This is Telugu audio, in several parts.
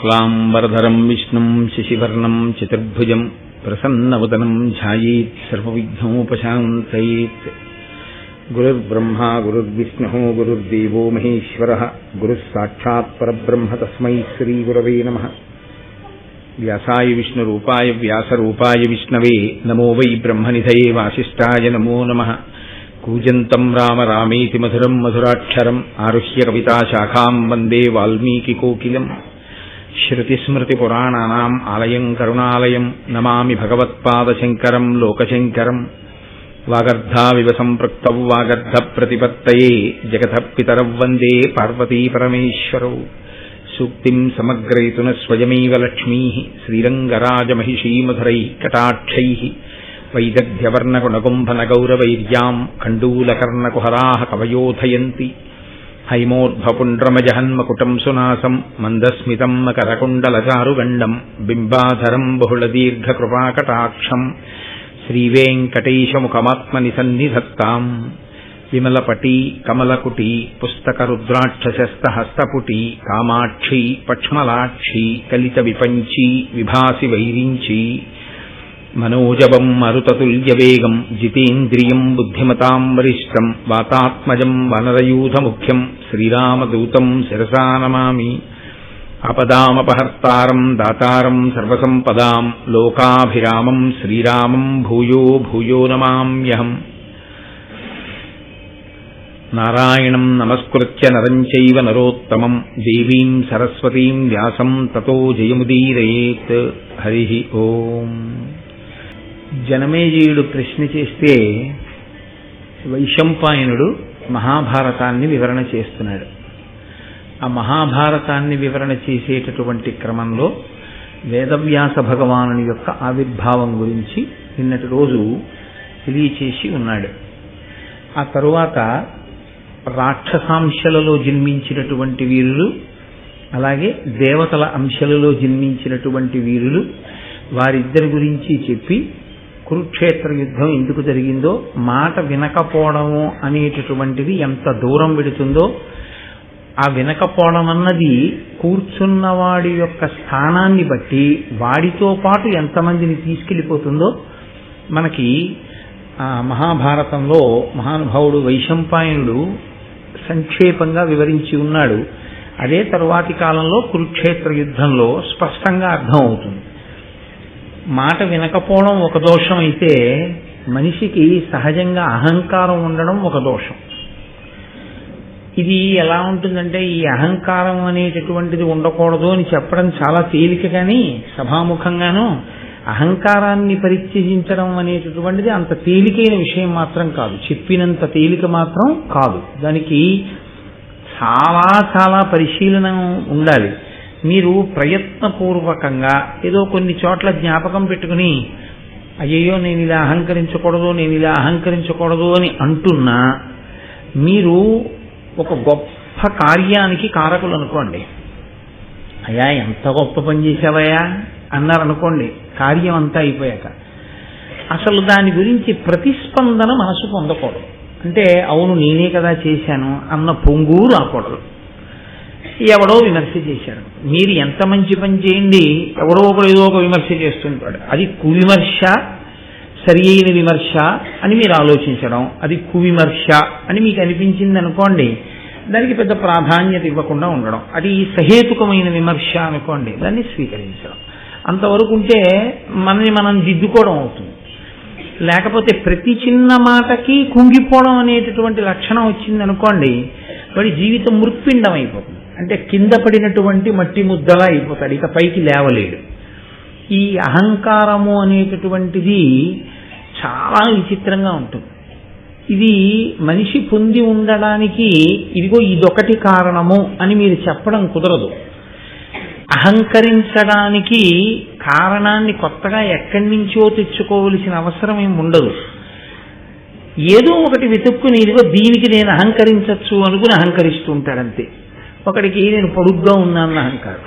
శుక్లాంబరధరం విష్ణుం శశివర్ణం చతుర్భుజం ప్రసన్నవదనం ధ్యాయేత్ సర్వవిఘ్నోపశాంతయేత్. గురుర్బ్రహ్మా గురుర్విష్ణుః గురుర్దేవో మహేశ్వరః గురుః సాక్షాత్ పరబ్రహ్మ తస్మై శ్రీగురవే నమః. వ్యాసాయ విష్ణురూపాయ వ్యాసరూపాయ విష్ణవే నమో వై బ్రహ్మనిధయే వాసిష్ఠాయ నమో నమః. కూజంతం రామ రామేతి మధురం మధురాక్షరం ఆరుహ్య కవితాశాఖాం వందే వాల్మీకికోకిలం. శ్రుతిస్మృతిపురాణానాం ఆలయం కరుణాలయం నమామి భగవత్పాదశంకరం లోకశంకరం. వాగర్ధావివ సంపృక్తౌ వాగర్ధ ప్రతిపత్తయే జగతః పితరౌ వందే పార్వతీపరమేశ్వరౌ. సూక్తిం సమగ్రయతున స్వయమేవ లక్ష్మీః శ్రీరంగరాజమహిషీమధురైః కటాక్షైః. వైదగ్ధ్యవర్ణగుణగుంభనగౌరవైర్యాం కండూలకర్ణకుహరాः కవయోధయంతి. హైమోర్ధ్వపుండ్రమజహన్మకుటం సునాసం మందస్మితం మకరకుండలచారుగండం బింబాధరం బహుళదీర్ఘకృపాకటాక్షం. శ్రీవేంకటేశముఖమాత్మని సన్నిధత్తాం. విమలపటీ కమలకుటీ పుస్తకరుద్రాక్షశస్తహస్తపుటీ కామాక్షీ పక్ష్మలాక్షీ కలిత విపంచీ విభాసి వైరించీ. మనోజవం మరుతతుల్యవేగం జితేంద్రియం బుద్ధిమతాం వరిష్టం వాతాత్మజం వనరయూథముఖ్యం శ్రీరామదూతం శిరసా నమామి. ఆపదామపహర్తారం దాతారం సర్వసంపదాం లోకాభిరామం శ్రీరామం భూయో భూయో నమామ్యహం. నారాయణం నమస్కృత్య నరం చైవ నరోత్తమం దేవీం సరస్వతీం వ్యాసం తతో జయముదీరయేత్. హరి ఓం. జనమేజయుడు ప్రశ్న చేస్తే వైశంపాయనుడు మహాభారతాన్ని వివరణ చేస్తున్నాడు. ఆ మహాభారతాన్ని వివరణ చేసేటటువంటి క్రమంలో వేదవ్యాస భగవానుని యొక్క ఆవిర్భావం గురించి నిన్నటి రోజు తెలియచేసి ఉన్నాడు. ఆ తరువాత రాక్షసాంశలలో జన్మించినటువంటి వీరులు, అలాగే దేవతల అంశలలో జన్మించినటువంటి వీరులు, వారిద్దరి గురించి చెప్పి కురుక్షేత్ర యుద్ధం ఎందుకు జరిగిందో, మాట వినకపోవడము అనేటటువంటిది ఎంత దూరం వెడుతుందో, ఆ వినకపోవడం అన్నది కూర్చున్నవాడి యొక్క స్థానాన్ని బట్టి వాడితో పాటు ఎంతమందిని తీసుకెళ్ళిపోతుందో మనకి మహాభారతంలో మహానుభావుడు వైశంపాయనుడు సంక్షేపంగా వివరించి ఉన్నాడు. అదే తరువాతి కాలంలో కురుక్షేత్ర యుద్ధంలో స్పష్టంగా అర్థం అవుతుంది. మాట వినకపోవడం ఒక దోషం అయితే, మనిషికి సహజంగా అహంకారం ఉండడం ఒక దోషం. ఇది ఎలా ఉంటుందంటే, ఈ అహంకారం అనేటటువంటిది ఉండకూడదు అని చెప్పడం చాలా తేలిక, కానీ సభాముఖంగాను అహంకారాన్ని పరిత్యజించడం అనేటటువంటిది అంత తేలికైన విషయం మాత్రం కాదు, చెప్పినంత తేలిక మాత్రం కాదు. దానికి చాలా చాలా పరిశీలన ఉండాలి. మీరు ప్రయత్నపూర్వకంగా ఏదో కొన్ని చోట్ల జ్ఞాపకం పెట్టుకుని అయ్యయ్యో నేను ఇలా అహంకరించకూడదు, నేను ఇలా అహంకరించకూడదు అని అంటున్నా, మీరు ఒక గొప్ప కార్యానికి కారకులు అనుకోండి. అయ్యా ఎంత గొప్ప పని చేసావయ్యా అన్నారనుకోండి, కార్యం అంతా అయిపోయాక అసలు దాని గురించి ప్రతిస్పందన మనసు పొందకూడదు. అంటే అవును నేనే కదా చేశాను అన్న పొంగు రాకూడదు. ఎవడో విమర్శ చేశాడు, మీరు ఎంత మంచి పని చేయండి ఎవడో ఒకడు ఏదో ఒక విమర్శ చేస్తుంటాడు. అది కువిమర్శ, సరి అయిన విమర్శ అని మీరు ఆలోచించడం, అది కువిమర్శ అని మీకు అనిపించింది అనుకోండి, దానికి పెద్ద ప్రాధాన్యత ఇవ్వకుండా ఉండడం. అది సహేతుకమైన విమర్శ అనుకోండి, దాన్ని స్వీకరించడం. అంతవరకు ఉంటే మనని మనం దిద్దుకోవడం అవుతుంది. లేకపోతే ప్రతి చిన్న మాటకి కుంగిపోవడం అనేటటువంటి లక్షణం వచ్చింది అనుకోండి, వాడి జీవితం మృత్పిండం అయిపోతుంది. అంటే కింద పడినటువంటి మట్టి ముద్దలా అయిపోతాడు, ఇక పైకి లేవలేడు. ఈ అహంకారము అనేటటువంటిది చాలా విచిత్రంగా ఉంటుంది. ఇది మనిషి పొంది ఉండడానికి ఇదిగో ఇదొకటి కారణము అని మీరు చెప్పడం కుదరదు. అహంకరించడానికి కారణాన్ని కొత్తగా ఎక్కడి నుంచో తెచ్చుకోవలసిన అవసరం ఏమి ఉండదు. ఏదో ఒకటి వెతుక్కుని ఇదిగో దీనికి నేను అహంకరించవచ్చు అనుకుని అహంకరిస్తూ ఉంటాడంతే. ఒకడికి నేను పొడుగ్గా ఉన్నానన్న అహంకారం,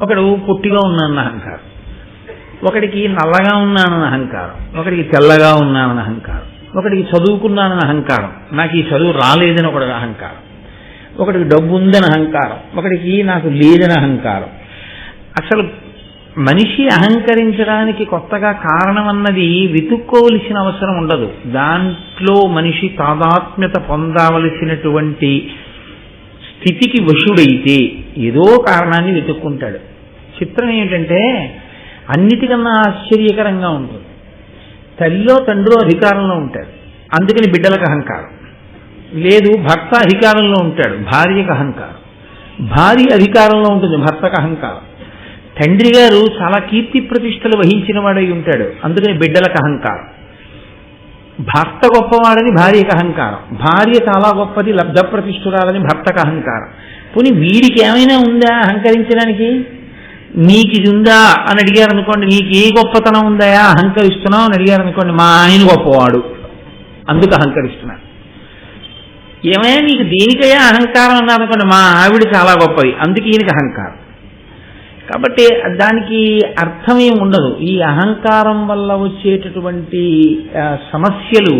ఒకడు పొట్టిగా ఉన్నానన్న అహంకారం, ఒకడికి నల్లగా ఉన్నానన్న అహంకారం, ఒకడికి తెల్లగా ఉన్నానన్న అహంకారం, ఒకడికి చదువుకున్నానన్న అహంకారం, నాకు ఈ చదువు రాలేదని ఒకటి అహంకారం, ఒకడికి డబ్బు ఉందని అహంకారం, ఒకడికి నాకు లేదని అహంకారం. అసలు మనిషి అహంకరించడానికి కొత్తగా కారణం అన్నది వెతుక్కోవలసిన అవసరం ఉండదు. దాంట్లో మనిషి తాదాత్మ్యత పొందవలసినటువంటి స్థితికి వశుడైతే ఏదో కారణాన్ని వెతుక్కుంటాడు. చిత్రం ఏంటంటే అన్నిటికన్నా ఆశ్చర్యకరంగా ఉంటుంది. తల్లిలో తండ్రిలో అధికారంలో ఉంటాడు, అందుకని బిడ్డలకు అహంకారం లేదు. భర్త అధికారంలో ఉంటాడు, భార్యకు అహంకారం. భార్య అధికారంలో ఉంటుంది, భర్తకు అహంకారం. తండ్రి గారు చాలా కీర్తి ప్రతిష్టలు వహించిన వాడై ఉంటాడు, అందుకని బిడ్డలకు అహంకారం. భర్త గొప్పవాడని భార్యకు అహంకారం, భార్య చాలా గొప్పది లబ్ధ ప్రతిష్ఠురాలని భర్తకు అహంకారం. పోనీ వీడికి ఏమైనా ఉందా అహంకరించడానికి? నీకు ఇది ఉందా అని అడిగారు అనుకోండి, నీకు ఏ గొప్పతనం ఉందా అహంకరిస్తున్నావు అని అడిగారు అనుకోండి, మా ఆయన గొప్పవాడు అందుకు అహంకరిస్తున్నాడు. ఏమైనా నీకు దేనికయ్యా అహంకారం అన్నారు అనుకోండి, మా ఆవిడ చాలా గొప్పది అందుకు ఈయనకి అహంకారం. కాబట్టి దానికి అర్థమేం ఉండదు. ఈ అహంకారం వల్ల వచ్చేటటువంటి సమస్యలు,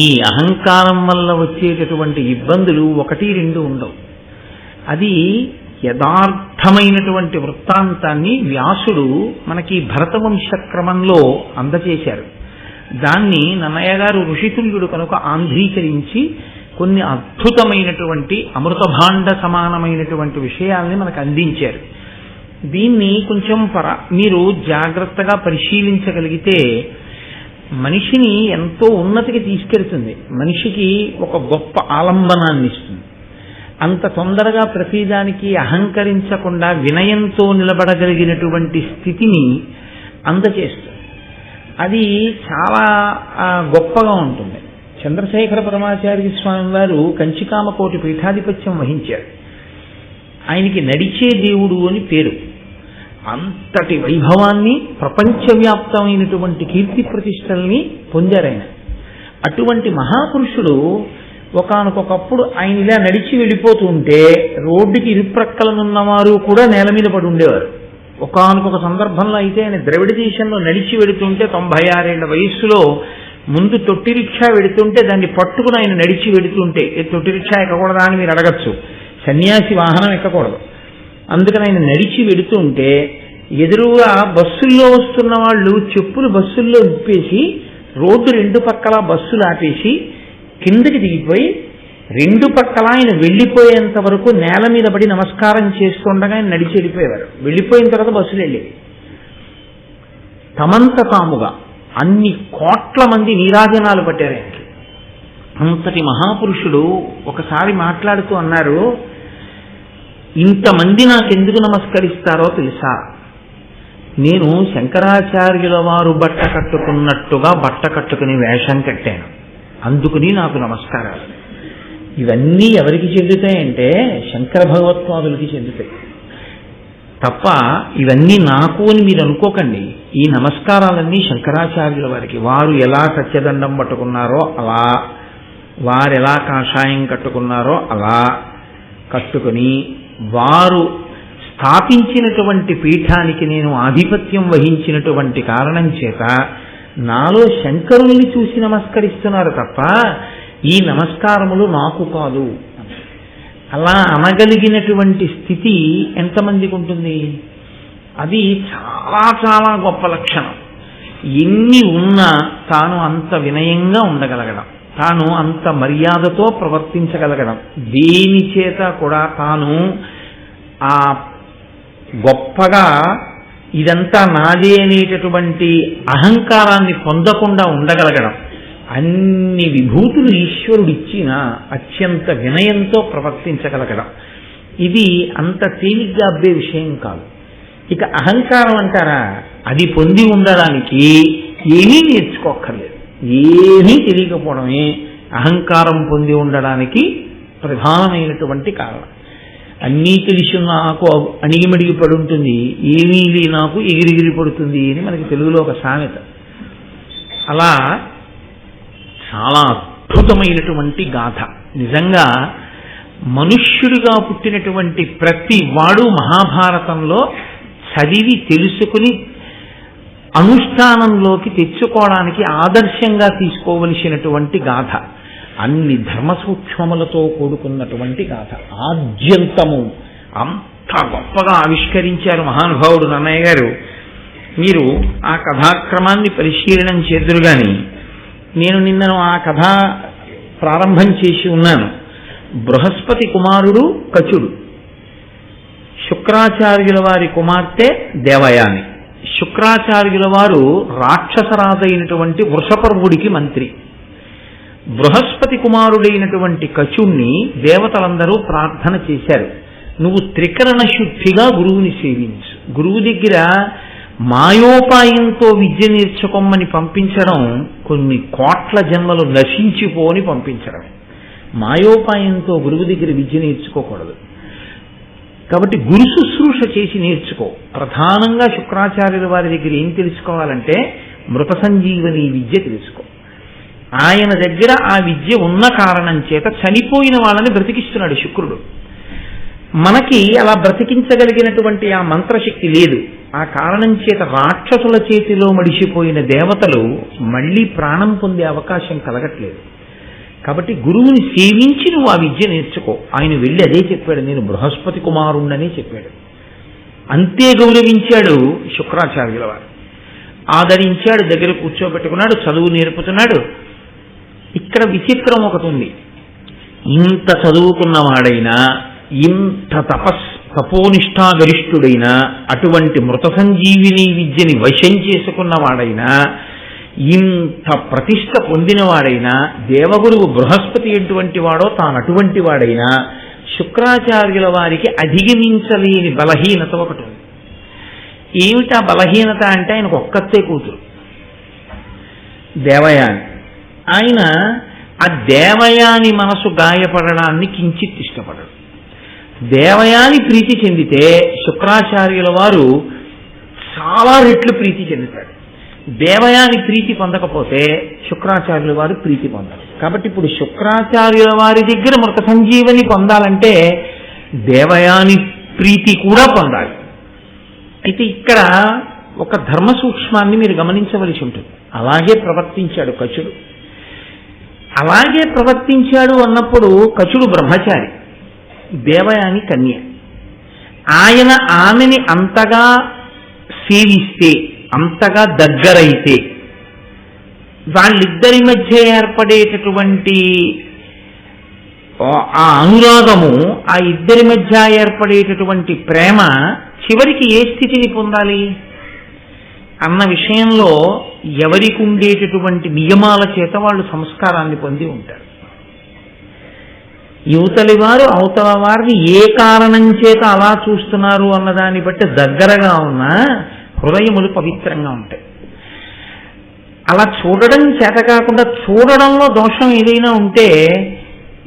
ఈ అహంకారం వల్ల వచ్చేటటువంటి ఇబ్బందులు 1-2 ఉండవు. అది యథార్థమైనటువంటి వృత్తాంతాన్ని వ్యాసుడు మనకి భరతవంశ క్రమంలో అందచేశారు. దాన్ని నన్నయ్య గారు ఋషితుల్యుడు కనుక ఆంధ్రీకరించి కొన్ని అద్భుతమైనటువంటి అమృతభాండ సమానమైనటువంటి విషయాల్ని మనకు అందించారు. దీన్ని కొంచెం మీరు జాగ్రత్తగా పరిశీలించగలిగితే మనిషిని ఎంతో ఉన్నతికి తీసుకెళ్తుంది, మనిషికి ఒక గొప్ప ఆలంబనాన్ని ఇస్తుంది. అంత తొందరగా ప్రతిదానికి అహంకరించకుండా వినయంతో నిలబడగలిగినటువంటి స్థితిని అందచేస్తుంది. అది చాలా గొప్పగా ఉంటుంది. చంద్రశేఖర పరమాచార్య స్వామి వారు కంచికామకోటి పీఠాధిపత్యం వహించారు. ఆయనకి నడిచే దేవుడు అని పేరు. అంతటి వైభవాన్ని, ప్రపంచవ్యాప్తమైనటువంటి కీర్తి ప్రతిష్టల్ని పొందారు ఆయన. అటువంటి మహాపురుషుడు ఒకానొకప్పుడు ఆయన ఇలా నడిచి వెళ్ళిపోతూ ఉంటే రోడ్డుకి ఇరుప్రక్కలనున్నవారు కూడా నేల మీద పడి ఉండేవారు. ఒకానొక సందర్భంలో అయితే ఆయన ద్రవిడ దేశంలో నడిచి వెడుతుంటే 96 ఏళ్ల వయస్సులో ముందు తొట్టి రిక్షా వెడుతుంటే దాన్ని పట్టుకుని ఆయన నడిచి వెడుతుంటే, తొట్టి రిక్షా ఎక్కకూడదా అని మీరు అడగచ్చు, సన్యాసి వాహనం ఎక్కకూడదు. అందుకని ఆయన నడిచి వెడుతుంటే ఎదురుగా బస్సుల్లో వస్తున్న వాళ్ళు చెప్పులు బస్సుల్లో విప్పేసి రోడ్డు 2 పక్కల బస్సులు ఆపేసి కిందకి దిగిపోయి 2 పక్కల ఆయన వెళ్ళిపోయేంత వరకు నేల మీద పడి నమస్కారం చేస్తుండగా ఆయన నడిచి వెళ్ళిపోయేవారు. వెళ్ళిపోయిన తర్వాత బస్సులు వెళ్ళేవి. తమంత తాముగా అన్ని కోట్ల మంది నీరాజనాలు పట్టారు ఆయనకి. అంతటి మహాపురుషుడు ఒకసారి మాట్లాడుతూ అన్నారు, ఇంతమంది నాకెందుకు నమస్కరిస్తారో తెలుసా? నేను శంకరాచార్యుల వారు బట్ట కట్టుకున్నట్టుగా బట్ట కట్టుకుని వేషం కట్టాను, అందుకుని నాకు నమస్కారాలు. ఇవన్నీ ఎవరికి చెందుతాయంటే శంకర భగవత్పాదులకి చెందుతాయి తప్ప ఇవన్నీ నాకు అని మీరు అనుకోకండి. ఈ నమస్కారాలన్నీ శంకరాచార్యుల వారికి. వారు ఎలా సత్యదండం పట్టుకున్నారో అలా, వారు ఎలా కాషాయం కట్టుకున్నారో అలా కట్టుకుని వారు స్థాపించినటువంటి పీఠానికి నేను ఆధిపత్యం వహించినటువంటి కారణం చేత నాలో శంకరుల్ని చూసి నమస్కరిస్తున్నారు తప్ప ఈ నమస్కారములు నాకు కాదు. అలా అనగలిగినటువంటి స్థితి ఎంతమందికి ఉంటుంది? అది చాలా చాలా గొప్ప లక్షణం. ఎన్ని ఉన్నా తాను అంత వినయంగా ఉండగలగడం, తాను అంత మర్యాదతో ప్రవర్తించగలగడం, దేని చేత కూడా తాను ఆ గొప్పగా ఇదంతా నాదే అనేటటువంటి అహంకారాన్ని పొందకుండా ఉండగలగడం, అన్ని విభూతులు ఈశ్వరుడు ఇచ్చిన అత్యంత వినయంతో ప్రవర్తించగలగడం, ఇది అంత తేలిగ్గా అబ్బే విషయం కాదు. ఇక అహంకారం అంటారా, అది పొంది ఉండడానికి ఏమీ నేర్చుకోక్కర్లేదు, ఏమీ తెలియకపోవడమే అహంకారం పొంది ఉండడానికి ప్రధానమైనటువంటి కారణం. అన్నీ తెలిసి నాకు అణిగిమడిగి పడుంటుంది, ఏమీ నాకు ఎగిరిగిరి పడుతుంది అని మనకి తెలుగులో ఒక సామెత. అలా చాలా అద్భుతమైనటువంటి గాథ. నిజంగా మనుష్యుడిగా పుట్టినటువంటి ప్రతి వాడు మహాభారతంలో చదివి తెలుసుకుని అనుష్ఠానంలోకి తెచ్చుకోవడానికి ఆదర్శంగా తీసుకోవలసినటువంటి గాథ. అన్ని ధర్మ సూక్ష్మములతో కూడుకున్నటువంటి గాథ. ఆద్యంతము అంత ఎంత గొప్పగా ఆవిష్కరించారు మహానుభావుడు నన్నయ్య గారు. మీరు ఆ కథాక్రమాన్ని పరిశీలనం చేదురు గాని నేను నిన్నను ఆ కథ ప్రారంభం చేసి ఉన్నాను. బృహస్పతి కుమారుడు కచుడు, శుక్రాచార్యుల వారి కుమార్తె దేవయాని. శుక్రాచార్యుల వారు రాక్షసరాజైనటువంటి వృషపర్వుడికి మంత్రి. బృహస్పతి కుమారుడైనటువంటి కచుణ్ణి దేవతలందరూ ప్రార్థన చేశారు, నువ్వు త్రికరణ శుద్ధిగా గురువుని సేవించు. గురువు దగ్గర మాయోపాయంతో విద్య నేర్చుకోమని పంపించడం కొన్ని కోట్ల జన్మలు నశించిపోని పంపించడం. మాయోపాయంతో గురువు దగ్గర విద్య నేర్చుకోకూడదు. కాబట్టి గురు శుశ్రూష చేసి నేర్చుకో. ప్రధానంగా శుక్రాచార్యుల వారి దగ్గర ఏం తెలుసుకోవాలంటే మృత సంజీవని విద్య తెలుసుకో. ఆయన దగ్గర ఆ విద్య ఉన్న కారణం చేత చనిపోయిన వాళ్ళని బ్రతికిస్తున్నాడు శుక్రుడు. మనకి అలా బ్రతికించగలిగినటువంటి ఆ మంత్రశక్తి లేదు. ఆ కారణం చేత రాక్షసుల చేతిలో మడిసిపోయిన దేవతలు మళ్లీ ప్రాణం పొందే అవకాశం కలగట్లేదు. కాబట్టి గురువుని సేవించి నువ్వు ఆ విద్య నేర్చుకో. ఆయన వెళ్ళి అదే చెప్పాడు, నేను బృహస్పతి కుమారుణ్ణనే చెప్పాడు. అంతే గౌరవించాడు శుక్రాచార్యుల వారు. ఆదరించాడు, దగ్గర కూర్చోబెట్టుకున్నాడు, చదువు నేర్పుతున్నాడు. ఇక్కడ విచిత్రం ఒకటి ఉంది. ఇంత చదువుకున్నవాడైనా, ఇంత తపోనిష్టాగరిష్ఠుడైనా, అటువంటి మృత సంజీవిని విద్యని వశం చేసుకున్నవాడైనా, ఇంత ప్రతిష్ట పొందినవాడైనా, దేవగురువు బృహస్పతి ఎటువంటి వాడో తాను అటువంటి వాడైనా, శుక్రాచార్యుల వారికి అధిగమించలేని బలహీనత ఒకటి ఉంది. ఏమిటా బలహీనత అంటే ఆయనకు ఒక్కతే కూతురు దేవయాని. ఆయన ఆ దేవయాని మనసు గాయపడడాన్ని కించిత్ ఇష్టపడడు. దేవయాని ప్రీతి చెందితే శుక్రాచార్యుల వారు చాలా రెట్లు ప్రీతి చెందుతాడు. దేవయాని ప్రీతి పొందకపోతే శుక్రాచార్యుల వారు ప్రీతి పొందాలి. కాబట్టి ఇప్పుడు శుక్రాచార్యుల వారి దగ్గర మృత సంజీవని పొందాలంటే దేవయాని ప్రీతి కూడా పొందాలి. అయితే ఇక్కడ ఒక ధర్మ సూక్ష్మాన్ని మీరు గమనించవలసి ఉంటుంది. అలాగే ప్రవర్తించాడు కచుడు. అలాగే ప్రవర్తించాడు అన్నప్పుడు కచుడు బ్రహ్మచారి, దేవయాని కన్య. ఆయన ఆమెని అంతగా సేవిస్తే, అంతగా దగ్గరైతే, వాళ్ళిద్దరి మధ్య ఏర్పడేటటువంటి ఆ అనురాగము, ఆ ఇద్దరి మధ్య ఏర్పడేటటువంటి ప్రేమ చివరికి ఏ స్థితిని పొందాలి అన్న విషయంలో ఎవరికి ఉండేటటువంటి నియమాల చేత వాళ్ళు సంస్కారాన్ని పొంది ఉంటారు. యువతలి వారు అవతల వారిని ఏ కారణం చేత అలా చూస్తున్నారు అన్నదాన్ని బట్టి దగ్గరగా ఉన్నా హృదయములు పవిత్రంగా ఉంటాయి. అలా చూడడం చేత కాకుండా చూడడంలో దోషం ఏదైనా ఉంటే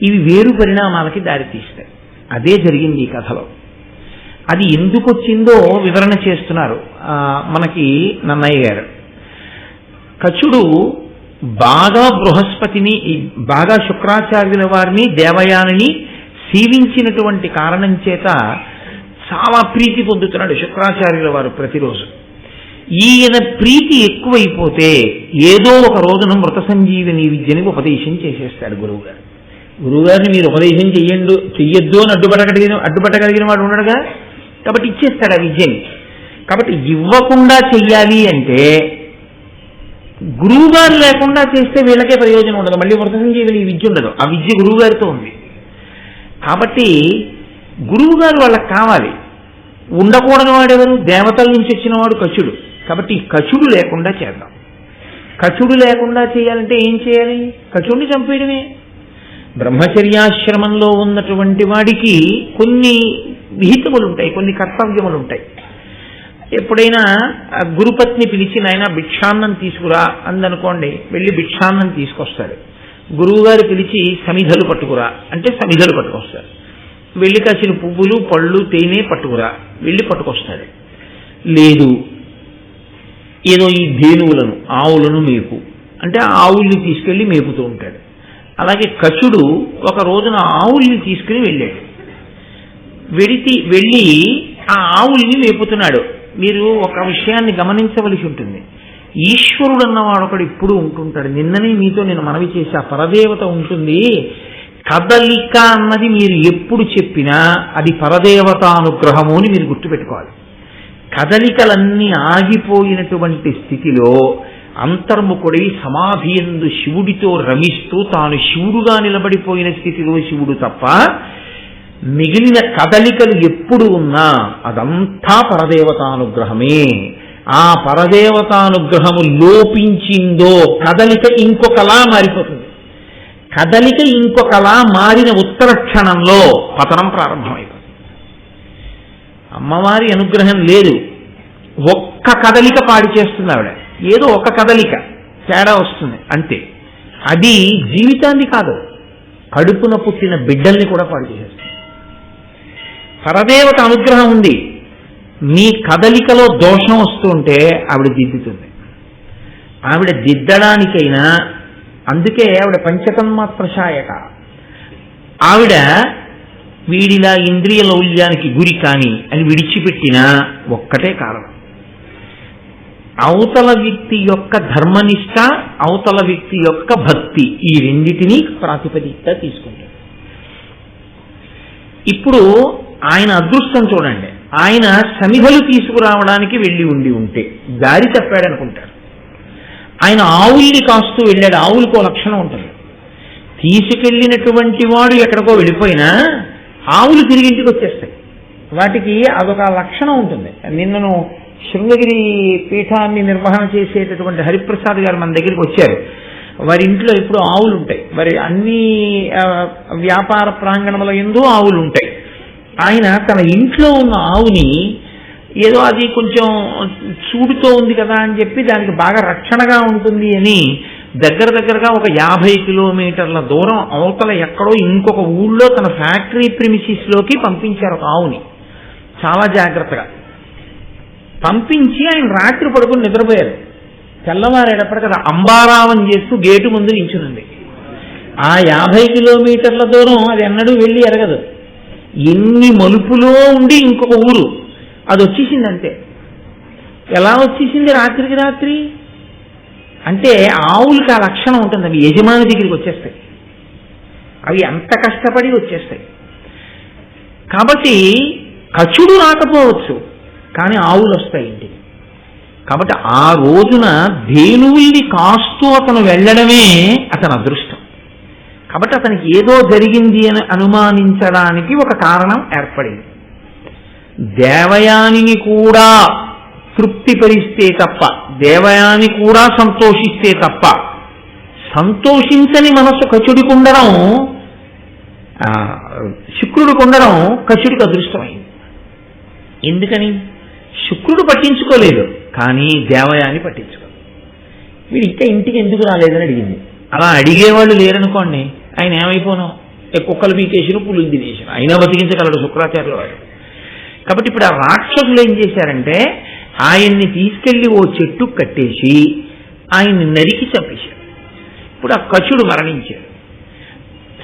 ఇవి వేరు పరిణామాలకి దారితీస్తాయి. అదే జరిగింది ఈ కథలో. అది ఎందుకు వచ్చిందో వివరణ చేస్తున్నారు మనకి నన్నయ్య గారు. కచుడు బాగా బృహస్పతిని, బాగా శుక్రాచార్యుల వారిని, దేవయానిని సేవించినటువంటి కారణం చేత చాలా ప్రీతి పొందుతున్నాడు శుక్రాచార్యుల వారు ప్రతిరోజు. ఈయన ప్రీతి ఎక్కువైపోతే ఏదో ఒక రోజున మృత సంజీవిని విద్యని ఉపదేశం చేసేస్తాడు గురువుగారు. గురువుగారిని మీరు ఉపదేశం చెయ్యొద్దు అని అడ్డుపట్టగలిగిన వాడు ఉండడుగా, కాబట్టి ఇచ్చేస్తాడు ఆ విద్యని. కాబట్టి ఇవ్వకుండా చెయ్యాలి అంటే గురువుగారు లేకుండా చేస్తే వీళ్ళకే ప్రయోజనం ఉండదు. మళ్ళీ మృత సంజీవిని విద్య ఉండదు, ఆ విద్య గురువుగారితో ఉంది. కాబట్టి గురువుగారు వాళ్ళకి కావాలి. ఉండకూడని వాడెవరు? దేవతల నుంచి వచ్చిన వాడు కచుడు. కాబట్టి ఈ కచుడు లేకుండా చేద్దాం. కచుడు లేకుండా చేయాలంటే ఏం చేయాలి? కచుడిని చంపేయడమే. బ్రహ్మచర్యాశ్రమంలో ఉన్నటువంటి వాడికి కొన్ని విహితములు ఉంటాయి, కొన్ని కర్తవ్యములు ఉంటాయి. ఎప్పుడైనా గురుపత్ని పిలిచి నాయన భిక్షాన్నం తీసుకురా అందనుకోండి, వెళ్ళి భిక్షాన్నం తీసుకొస్తాడు. గురువుగారు పిలిచి సమిధలు పట్టుకురా అంటే సమిధలు పట్టుకొస్తాడు. వెళ్ళి కాసిన పువ్వులు, పళ్ళు, తేనె పట్టుకురా, వెళ్ళి పట్టుకొస్తాడు. లేదు ఏదో ఈ ధేనువులను, ఆవులను మేపు అంటే ఆవుల్ని తీసుకెళ్లి మేపుతూ ఉంటాడు. అలాగే కచుడు ఒక రోజున ఆవుల్ని తీసుకుని వెళ్ళాడు. వెళ్ళి ఆ ఆవుల్ని మేపుతున్నాడు. మీరు ఒక విషయాన్ని గమనించవలసి ఉంటుంది. ఈశ్వరుడు అన్నవాడు ఒకడు ఇప్పుడు ఉంటుంటాడు. నిన్ననే మీతో నేను మనవి చేసి ఆ పరదేవత ఉంటుంది, కదలిక అన్నది మీరు ఎప్పుడు చెప్పినా అది పరదేవతానుగ్రహము అని మీరు గుర్తుపెట్టుకోవాలి. కదలికలన్నీ ఆగిపోయినటువంటి స్థితిలో అంతర్ముఖుడై సమాధి యందు శివుడితో రమిస్తూ తాను శివుడుగా నిలబడిపోయిన స్థితిలో శివుడు తప్ప మిగిలిన కదలికలు ఎప్పుడు ఉన్నా అదంతా పరదేవతానుగ్రహమే. ఆ పరదేవతానుగ్రహము లోపించిందో కదలిక ఇంకొకలా మారిపోతుంది. కదలిక ఇంకొకలా మారిన ఉత్తర క్షణంలో పతనం ప్రారంభమైపోతుంది. అమ్మవారి అనుగ్రహం లేదు, ఒక్క కదలిక పాడి చేస్తుంది ఆవిడ, ఏదో ఒక కదలిక తేడా వస్తుంది అంతే. అది జీవితాన్ని కాదు, కడుపున పుట్టిన బిడ్డల్ని కూడా పాడు చేసేస్తుంది. పరదేవత అనుగ్రహం ఉంది, మీ కదలికలో దోషం వస్తుంటే ఆవిడ దిద్దుతుంది. ఆవిడ దిద్దడానికైనా, అందుకే ఆవిడ పంచతన్మాత్రశాయక. ఆవిడ వీడిలా ఇంద్రియ లౌల్యానికి గురి కాని అని విడిచిపెట్టినా ఒక్కటే కారణం, అవతల వ్యక్తి యొక్క ధర్మనిష్ట, అవతల వ్యక్తి యొక్క భక్తి, ఈ రెండిటినీ ప్రాతిపదికగా తీసుకుంటాడు. ఇప్పుడు ఆయన అదృష్టం చూడండి, ఆయన సమిధలు తీసుకురావడానికి వెళ్ళి ఉంటే దారి తప్పాడనుకుంటారు. ఆయన ఆవుల్ని కాస్తూ వెళ్ళాడు. ఆవులకు లక్షణం ఉంటుంది, తీసుకెళ్ళినటువంటి వాడు ఎక్కడికో వెళ్ళిపోయినా ఆవులు తిరిగి ఇంటికి వచ్చేస్తాయి. వాటికి అదొక లక్షణం ఉంటుంది. నిన్నను శృంగగిరి పీఠాన్ని నిర్వహణ చేసేటటువంటి హరిప్రసాద్ గారు మన దగ్గరికి వచ్చారు. వారి ఇంట్లో ఎప్పుడు ఆవులు ఉంటాయి, వారి అన్ని వ్యాపార ప్రాంగణముల యందు ఆవులు ఉంటాయి. ఆయన తన ఇంట్లో ఉన్న ఆవుని ఏదో అది కొంచెం చూడుతో ఉంది కదా అని చెప్పి దానికి బాగా రక్షణగా ఉంటుంది అని దగ్గరగా ఒక 50 కిలోమీటర్ల దూరం అవతల ఎక్కడో ఇంకొక ఊళ్ళో తన ఫ్యాక్టరీ ప్రిమిసిస్ లోకి పంపించారు ఒక ఆవుని. చాలా జాగ్రత్తగా పంపించి ఆయన రాత్రి పడుకుని నిద్రపోయారు. తెల్లవారేటప్పటికదా అంబారావం చేస్తూ గేటు ముందు నించునుంది. ఆ 50 కిలోమీటర్ల దూరం అది ఎన్నడూ వెళ్ళి ఎరగదు. ఎన్ని మలుపులో ఉండి ఇంకొక ఊరు అది వచ్చేసింది అంతే. ఎలా వచ్చేసింది రాత్రికి రాత్రి అంటే ఆవులకి ఆ లక్షణం ఉంటుంది, అవి యజమాని దగ్గరికి వచ్చేస్తాయి, అవి అంత కష్టపడి వచ్చేస్తాయి. కాబట్టి కచుడు రాకపోవచ్చు కానీ ఆవులు వస్తాయి ఇంటికి. కాబట్టి ఆ రోజున ధేనువుల్ని కాస్తూ అతను వెళ్ళడమే అతని అదృష్టం. కాబట్టి అతనికి ఏదో జరిగింది అని అనుమానించడానికి ఒక కారణం ఏర్పడింది. దేవయానిని కూడా తృప్తిపరిస్తే తప్ప, దేవయాని కూడా సంతోషిస్తే తప్ప సంతోషించని మనసు కచుడికి ఉండడం, శుక్రుడికి ఉండడం కచుడికి అదృష్టమైంది. ఎందుకని? శుక్రుడు పట్టించుకోలేదు కానీ దేవయాని పట్టించుకోలేదు. వీడు ఇంకా ఇంటికి ఎందుకు రాలేదని అడిగింది. అలా అడిగేవాళ్ళు లేరనుకోండి, ఆయన ఏమైపోను, కుక్కలు పీకేసిన పులులు తినేసిన అయినా బతికించగలడు శుక్రాచార్యుల వాడు. కాబట్టి ఇప్పుడు ఆ రాక్షసులు ఏం చేశారంటే ఆయన్ని తీసుకెళ్లి ఓ చెట్టు కట్టేసి ఆయన్ని నరికి చంపేశారు. ఇప్పుడు ఆ కచుడు మరణించాడు.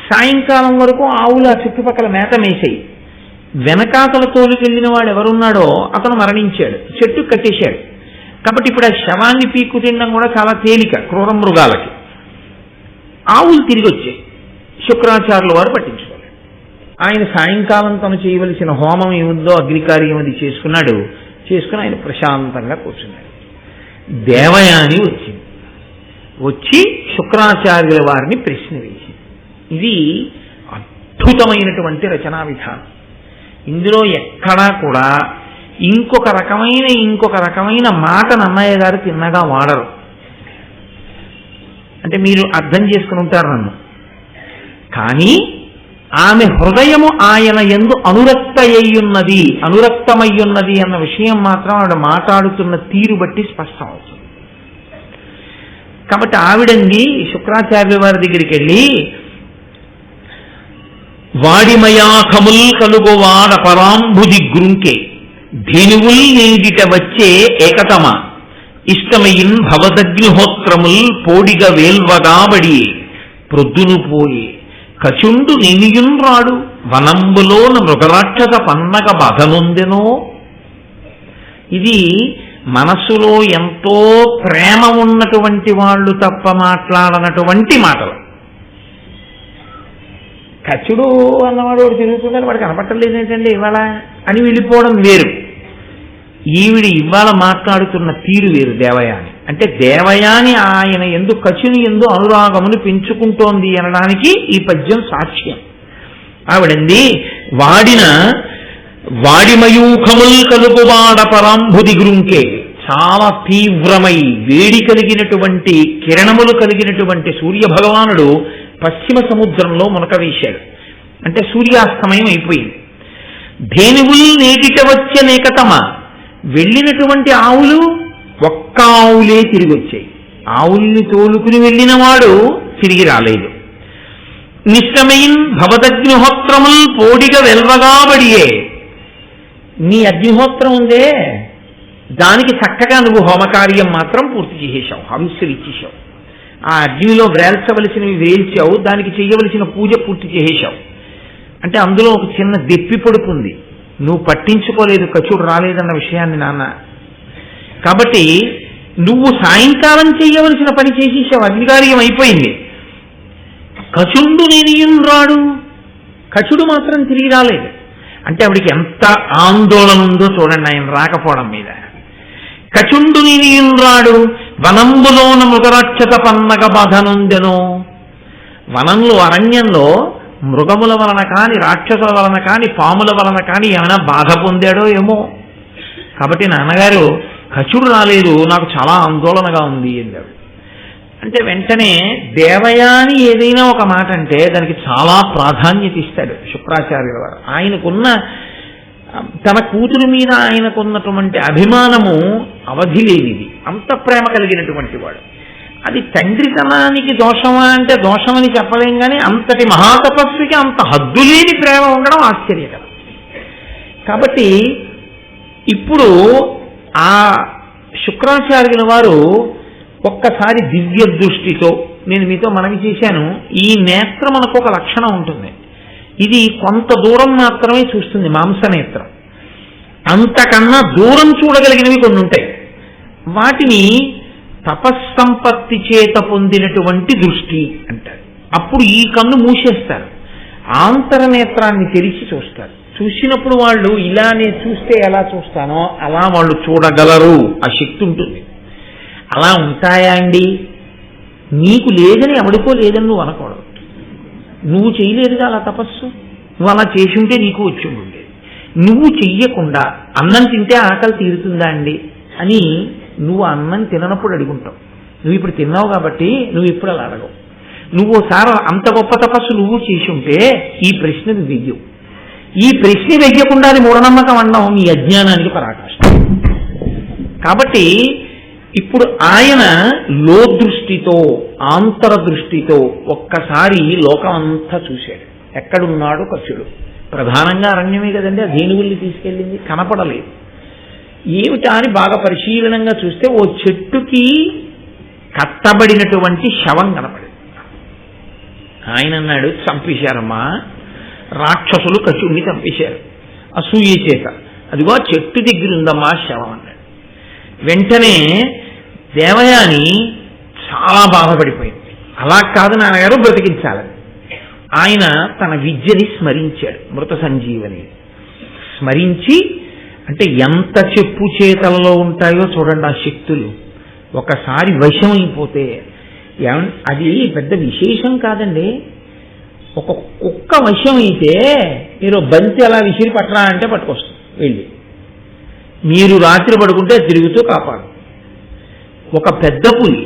సాయంకాలం వరకు ఆవులు ఆ చుట్టుపక్కల మేత మేసాయి. వెనకాతల తోలుకెళ్ళిన వాడు ఎవరున్నాడో అతను మరణించాడు, చెట్టు కట్టేశాడు. కాబట్టి ఇప్పుడు ఆ శవాన్ని పీక్కు తినడం కూడా చాలా తేలిక క్రూర మృగాలకి. ఆవులు తిరిగి వచ్చాయి, శుక్రాచార్యుల వారు పట్టించుకోలేదు. ఆయన సాయంకాలం తను చేయవలసిన హోమం ఏముందో అగ్నికార్యం అది చేసుకున్నాడు. చేసుకుని ఆయన ప్రశాంతంగా కూర్చున్నాడు. దేవయాని వచ్చింది, వచ్చి శుక్రాచార్యుల వారిని ప్రశ్న వేసింది. ఇది అద్భుతమైనటువంటి రచనా విధానం. ఇందులో ఎక్కడా కూడా ఇంకొక రకమైన మాట నన్నయ్య గారు తిన్నగా వాడరు. అంటే మీరు అర్థం చేసుకుని ఉంటారు నన్ను. కానీ ఆమె హృదయము ఆయన యందు అనురక్తమయ్యున్నది అన్న విషయం మాత్రం ఆవిడ మాట్లాడుతున్న తీరు బట్టి స్పష్టం అవుతుంది. కాబట్టి ఆవిడంది శుక్రాచార్యుల వారి దగ్గరికి వెళ్ళి, వాడిమయాఖముల్ కలుగువాడ పరాంబుది గ్రుంకే ధేనువుల్ నేదిట వచ్చే ఏకతమ ఇష్టమయిన్ భవదగ్నిహోత్రముల్ పోడిగ వేల్వగాబడి ప్రొద్దును పోయి కచుండు నినియున్ రాడు వనంబులోన మృగరాక్షస పన్నగ బాధనొందెనో. ఇది మనస్సులో ఎంతో ప్రేమ ఉన్నటువంటి వాళ్ళు తప్ప మాట్లాడనటువంటి మాటలు. కచుడు అన్నవాడు వాడు తిరుగుతుందని వాడు కనపట్టలేదు ఏంటండి ఇవాళ అని వెళ్ళిపోవడం వేరు. ఈవిడి ఇవాళ మాట్లాడుతున్న తీరు వేరు. దేవయాని అంటే దేవయాని ఆయన ఎందు కచుని ఎందు అనురాగమును పెంచుకుంటోంది అనడానికి ఈ పద్యం సాక్ష్యం. ఆవిడంది వాడిమయూఖముల్ కలుపువాడ పరాంభుది గురుంకే, చాలా తీవ్రమై వేడి కలిగినటువంటి కిరణములు కలిగినటువంటి సూర్యభగవానుడు పశ్చిమ సముద్రంలో మునక వేశాడు. అంటే సూర్యాస్తమయం అయిపోయింది. ధేనువుల్ నేటిట వచ్చే నేకతమ, వెళ్ళినటువంటి ఆవులు ఒక్క ఆవులే తిరిగి వచ్చాయి. ఆవుల్ని తోలుకుని వెళ్ళిన వాడు తిరిగి రాలేదు. నిష్టమైన భవదగ్నిహోత్రముల్ పోడిగా వెల్వగాబడియే, నీ అగ్నిహోత్రం ఉందే దానికి చక్కగా నువ్వు హోమకార్యం మాత్రం పూర్తి చేసేశావు, హవిస్సులు ఇచ్చేశావు, ఆ అగ్నిలో వేల్చవలసినవి వేల్చావు, దానికి చేయవలసిన పూజ పూర్తి చేసేశావు. అంటే అందులో ఒక చిన్న దెప్పి పొడుపు ఉంది, నువ్వు పట్టించుకోలేదు కచుడు రాలేదన్న విషయాన్ని నాన్న. కాబట్టి నువ్వు సాయంకాలం చేయవలసిన పని చేసేసావు, అగ్నికార్యం అయిపోయింది. కచుండు నేను రాడు, కచుడు మాత్రం తిరిగి రాలేదు. అంటే ఆవిడికి ఎంత ఆందోళన ఉందో చూడండి ఆయన రాకపోవడం మీద. కచుండు నేను రాడు వనంబులోన మృగరాక్షత పన్నగ బాధనుందెనో, వనంలో అరణ్యంలో మృగముల వలన కాని రాక్షసుల వలన కాని పాముల వలన కాని ఏమైనా బాధ పొందాడో ఏమో. కాబట్టి నాన్నగారు కచుడు రాలేదు, నాకు చాలా ఆందోళనగా ఉంది అన్నాడు. అంటే వెంటనే దేవయాని ఏదైనా ఒక మాట అంటే దానికి చాలా ప్రాధాన్యత ఇస్తాడు శుక్రాచార్యుల వారు. ఆయనకున్న తన కూతురు మీద ఆయనకున్నటువంటి అభిమానము అవధి లేనిది, అంత ప్రేమ కలిగినటువంటి వాడు. అది తండ్రితనానికి దోషమా అంటే దోషమని చెప్పలేం, కానీ అంతటి మహాతపస్వికి అంత హద్దులేని ప్రేమ ఉండడం ఆశ్చర్యకరం. కాబట్టి ఇప్పుడు ఆ శుక్రాచార్యుల వారు ఒక్కసారి దివ్య దృష్టితో, నేను మీతో మనవి చేశాను, ఈ నేత్రం మనకు ఒక లక్షణం ఉంటుంది, ఇది కొంత దూరం మాత్రమే చూస్తుంది, మాంసనేత్రం. అంతకన్నా దూరం చూడగలిగినవి కొన్ని ఉంటాయి, వాటిని తపస్సంపత్తి చేత పొందినటువంటి దృష్టి అంటారు. అప్పుడు ఈ కన్ను మూసేస్తారు, ఆంతరనేత్రాన్ని తెరిచి చూస్తారు. చూసినప్పుడు వాళ్ళు ఇలానే చూస్తే ఎలా చూస్తానో అలా వాళ్ళు చూడగలరు, ఆ శక్తి ఉంటుంది. అలా ఉంటాయా అండి? నీకు లేదని ఎవడికో లేదని నువ్వు అనకూడదు. నువ్వు చేయలేదుగా అలా తపస్సు, నువ్వు అలా చేసి ఉంటే నీకు వచ్చి ఉండేది. నువ్వు చెయ్యకుండా అన్నం తింటే ఆకలి తీరుతుందా అండి అని నువ్వు అన్నం తిననప్పుడు అడుగుంటావు. నువ్వు ఇప్పుడు తిన్నావు కాబట్టి నువ్వు ఇప్పుడు అలా అడగవు. నువ్వు ఓసారి అంత గొప్ప తపస్సు నువ్వు చేసి ఉంటే ఈ ప్రశ్నను వెయ్యవు. ఈ ప్రశ్న వెయ్యకుండా అది మూఢనమ్మకం అన్నావు, నీ అజ్ఞానానికి పరాకాష్ట. కాబట్టి ఇప్పుడు ఆయన లోదృష్టితో ఆంతరదృష్టితో ఒక్కసారి లోకం అంతా చూశాడు. ఎక్కడున్నాడు కచుడు? ప్రధానంగా అరణ్యమే కదండి, ఆ ధేనువుల్ని తీసుకెళ్ళింది, కనపడలేదు. ఏమిటా అని బాగా పరిశీలనంగా చూస్తే ఓ చెట్టుకి కట్టబడినటువంటి శవం కనపడింది. ఆయన అన్నాడు, చంపేశారమ్మా, రాక్షసులు కచుడిని చంపేశారు అసూయ చేత, అదిగో చెట్టు దగ్గర ఉందమ్మా శవం అన్నాడు. వెంటనే దేవయాని చాలా బాధపడిపోయింది. అలా కాదు నాన్నగారు, బ్రతికించాలని ఆయన తన విద్యని స్మరించాడు, మృత సంజీవని స్మరించి. అంటే ఎంత చెప్పు చేతలలో ఉంటాయో చూడండి ఆ శక్తులు. ఒకసారి వశం అయిపోతే అది పెద్ద విశేషం కాదండి. ఒక కుక్క వశం అయితే మీరు బంతి అలా విసిరి పట్టరా అంటే పట్టుకొస్తుంది వెళ్ళి, మీరు రాత్రి పడుకుంటే తిరుగుతూ కాపాడు. ఒక పెద్ద పులి,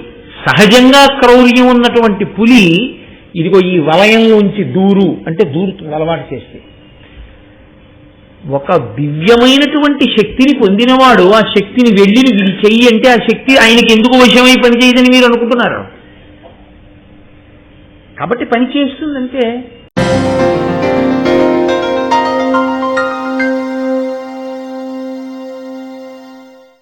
సహజంగా క్రౌర్యం ఉన్నటువంటి పులి, ఇదిగో ఈ వలయంలోంచి దూరు అంటే దూరుతుంది అలవాటు చేస్తే. ఒక దివ్యమైనటువంటి శక్తిని పొందినవాడు ఆ శక్తిని వెళ్ళి వీడి చెయ్యి అంటే ఆ శక్తి ఆయనకి ఎందుకు వశమై పనిచేయదని మీరు అనుకుంటున్నారు? కాబట్టి పని చేస్తుందంటే